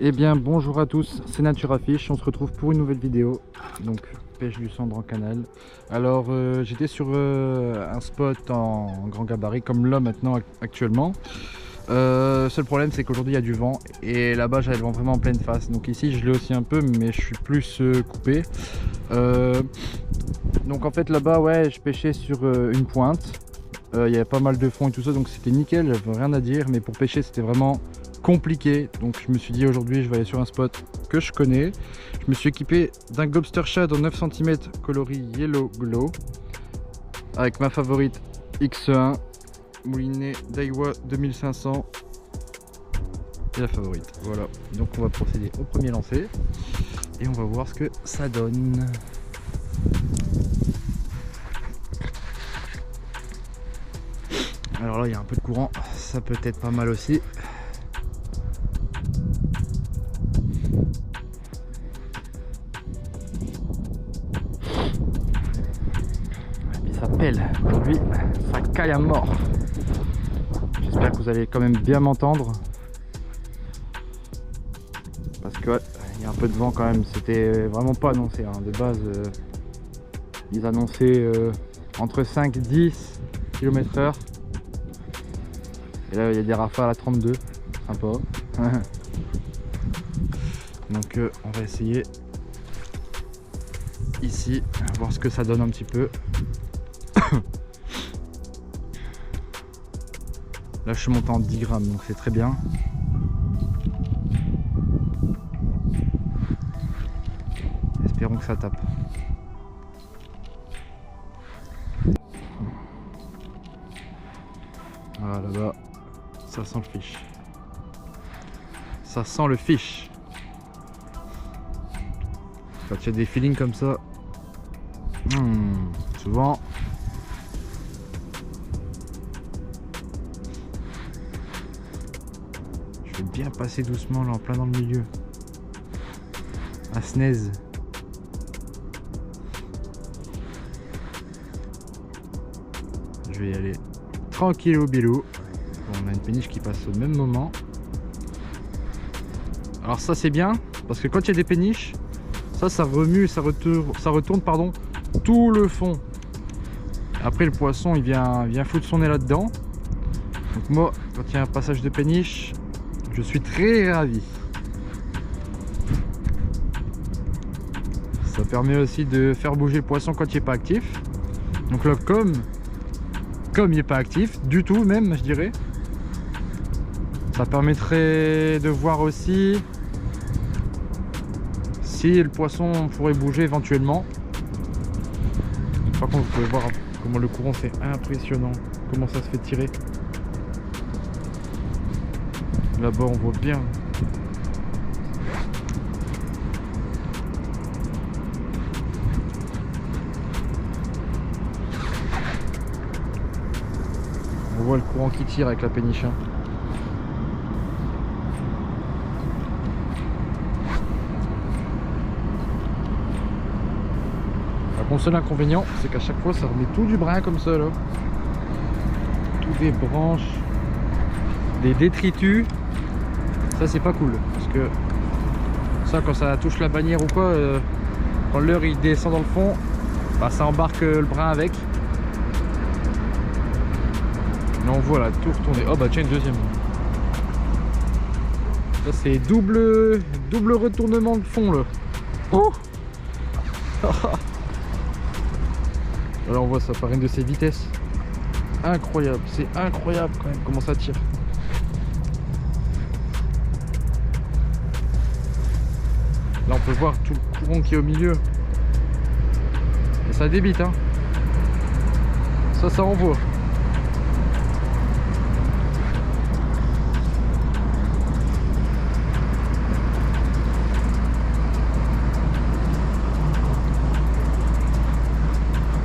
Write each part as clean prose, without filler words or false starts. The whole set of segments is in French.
Eh bien bonjour à tous, c'est Naturafish, on se retrouve pour une nouvelle vidéo, donc pêche du cendre en canal. Alors j'étais sur un spot en grand gabarit comme là maintenant actuellement. Seul problème c'est qu'aujourd'hui il y a du vent et là-bas j'avais le vent vraiment en pleine face, donc ici je l'ai aussi un peu mais je suis plus coupé. Donc en fait là-bas ouais je pêchais sur une pointe, il y avait pas mal de fond et tout ça donc c'était nickel, j'avais rien à dire, mais pour pêcher c'était vraiment compliqué, donc je me suis dit aujourd'hui je vais aller sur un spot que je connais. Je me suis équipé d'un Gobster Shad en 9 cm coloris Yellow Glow avec ma favorite X1 moulinée Daiwa 2500 et la favorite. Voilà, donc on va procéder au premier lancer et on va voir ce que ça donne. Alors là il y a un peu de courant, ça peut être pas mal aussi. Aujourd'hui ça caille à mort. J'espère que vous allez quand même bien m'entendre parce que ouais, il y a un peu de vent quand même. C'était vraiment pas annoncé hein. De base ils annonçaient entre 5 et 10 km/h et là il y a des rafales à 32, sympa. Donc on va essayer ici, voir ce que ça donne un petit peu. Là je suis monté en 10 grammes donc c'est très bien. Espérons que ça tape. Voilà, là-bas ça sent le fish. Ça sent le fish. Quand il y a des feelings comme ça, souvent je vais bien passer doucement là en plein dans le milieu à Snaise. Je vais y aller tranquille au bilou. Bon, on a une péniche qui passe au même moment. Alors ça c'est bien parce que quand il y a des péniches, ça remue, ça retourne pardon, tout le fond. Après le poisson il vient foutre son nez là-dedans. Donc moi quand il y a un passage de péniche, je suis très ravi. Ça permet aussi de faire bouger le poisson quand il n'est pas actif. Donc là comme il n'est pas actif du tout même je dirais, ça permettrait de voir aussi si le poisson pourrait bouger éventuellement. Par contre vous pouvez voir comment le courant c'est impressionnant, comment ça se fait tirer. Là-bas on voit bien. On voit le courant qui tire avec la péniche. Mon seul inconvénient c'est qu'à chaque fois ça remet tout du brin comme ça là. Toutes des branches, des détritus. Ça c'est pas cool parce que ça quand ça touche la bannière ou quoi, quand l'heure il descend dans le fond, bah, ça embarque le brin avec. Là on voit là tout retourner. Oh bah tiens une deuxième. Ça c'est double retournement de fond là. Oh là on voit ça par une de ses vitesses. Incroyable, c'est incroyable quand même comment ça tire. Là on peut voir tout le courant qui est au milieu. Et ça débite hein. Ça envoie.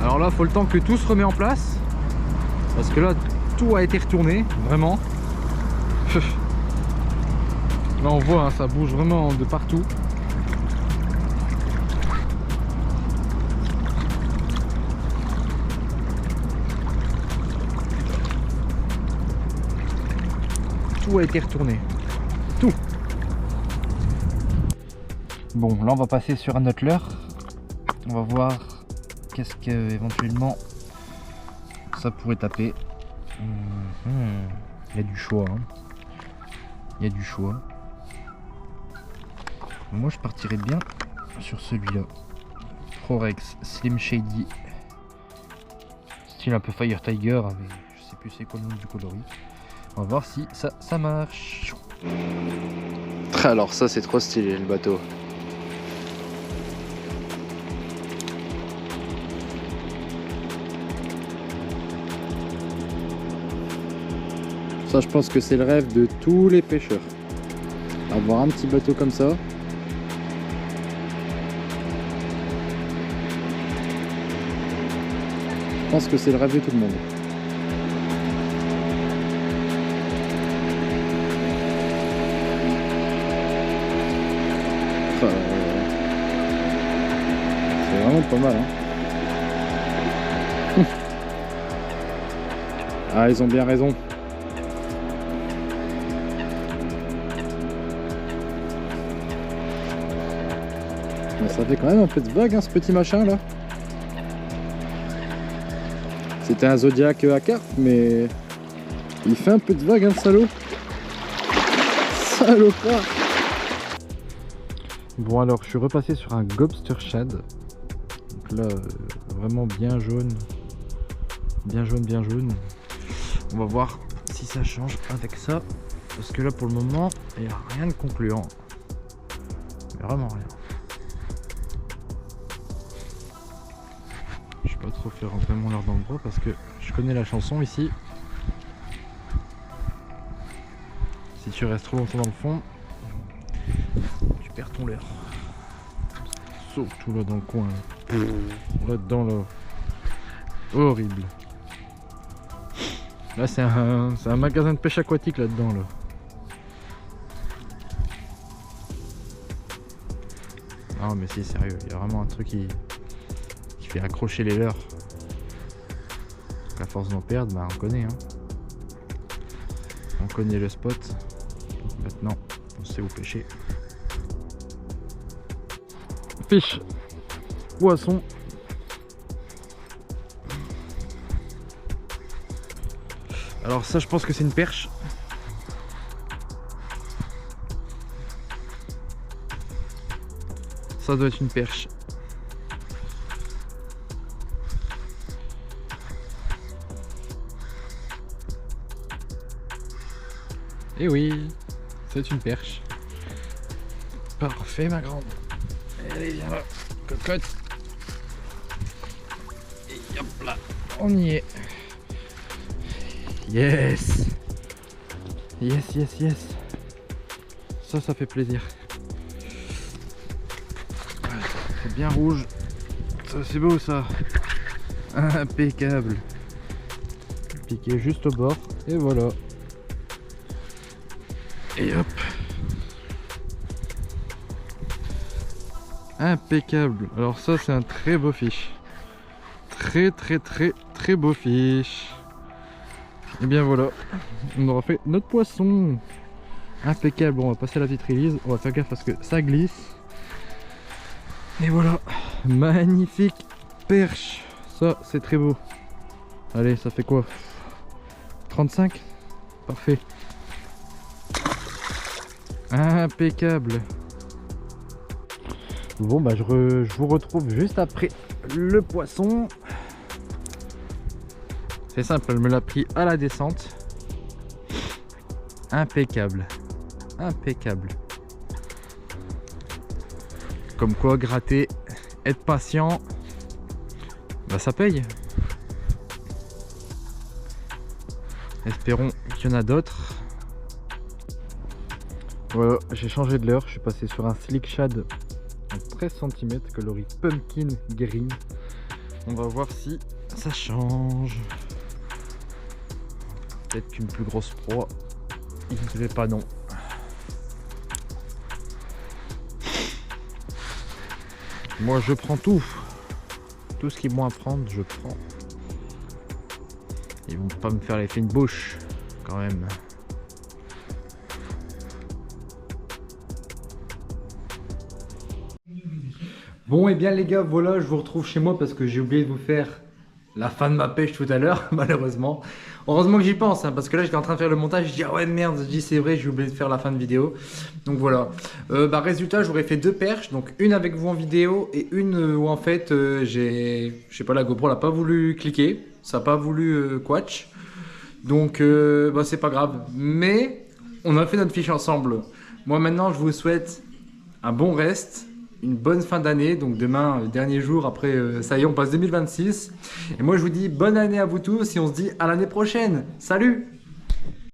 Alors là faut le temps que tout se remet en place. Parce que là tout a été retourné, vraiment. Là on voit hein, ça bouge vraiment de partout. Tout a été retourné. Tout. Bon, là on va passer sur un autre leurre. On va voir qu'est-ce que éventuellement ça pourrait taper. Il y a du choix. Hein. Il y a du choix. Moi je partirais bien sur celui-là. Prorex Slim Shady. Style un peu Fire Tiger. Avec, je sais plus c'est quoi le nom du coloris. On va voir si ça marche. Alors ça c'est trop stylé le bateau. Ça je pense que c'est le rêve de tous les pêcheurs. Avoir un petit bateau comme ça. Je pense que c'est le rêve de tout le monde. C'est vraiment pas mal. Hein. Ah, ils ont bien raison. Mais ça fait quand même un peu de vague, hein, ce petit machin là. C'était un Zodiac à carpe, mais il fait un peu de vague, hein, le salaud. Salopard. Bon alors, je suis repassé sur un Gobster Shad. Donc là, vraiment bien jaune. Bien jaune, bien jaune. On va voir si ça change avec ça. Parce que là, pour le moment, il n'y a rien de concluant. Mais vraiment rien. Je vais pas trop faire rentrer mon leurre dans le bras parce que je connais la chanson ici. Si tu restes trop longtemps dans le fond, tu perds ton leurre. Surtout là dans le coin. Là-dedans là. Horrible. Là c'est un magasin de pêche aquatique là-dedans là. Non mais si sérieux, il y a vraiment un truc qui fait accrocher les leurres. Donc à force d'en perdre, bah on connaît hein. On connaît le spot. Donc maintenant on sait où pêcher. Fiche, poisson. Alors ça je pense que c'est une perche. Ça doit être une perche. Et oui, c'est une perche. Parfait ma grande. Allez viens là, cocotte. Et hop là, on y est. Yes. Yes, yes, yes. Ça fait plaisir. C'est bien rouge. Ça c'est beau ça. Impeccable. Piqué juste au bord. Et voilà. Et hop. Impeccable. Alors ça c'est un très beau fiche. Très beau fiche. Et bien voilà. On aura fait notre poisson. Impeccable. Bon, on va passer à la petite release. On va faire gaffe parce que ça glisse. Et voilà. Magnifique perche. Ça c'est très beau. Allez, ça fait quoi? 35. Parfait. Impeccable. Bon bah je vous retrouve juste après le poisson. C'est simple, elle me l'a pris à la descente. Impeccable. Impeccable. Comme quoi gratter, être patient, bah ça paye. Espérons qu'il y en a d'autres. Voilà, j'ai changé de leurre, je suis passé sur un Slick Shad en 13 cm, coloris Pumpkin Green. On va voir si ça change. Peut-être qu'une plus grosse proie, il ne dirait pas non. Moi je prends tout. Tout ce qu'ils vont apprendre, je prends. Ils vont pas me faire les fines bouches, quand même. Bon et bien les gars, voilà, je vous retrouve chez moi parce que j'ai oublié de vous faire la fin de ma pêche tout à l'heure, malheureusement. Heureusement que j'y pense, hein, parce que là j'étais en train de faire le montage, je dis ah ouais merde, je dis c'est vrai, j'ai oublié de faire la fin de vidéo. Donc voilà. Résultat, j'aurais fait 2 perches, donc une avec vous en vidéo et une où en fait je sais pas, la GoPro n'a pas voulu cliquer, ça n'a pas voulu quatch. Donc c'est pas grave. Mais on a fait notre fiche ensemble. Moi maintenant je vous souhaite un bon reste, une bonne fin d'année. Donc demain, dernier jour, après ça y est, on passe 2026. Et moi je vous dis bonne année à vous tous et on se dit à l'année prochaine. Salut!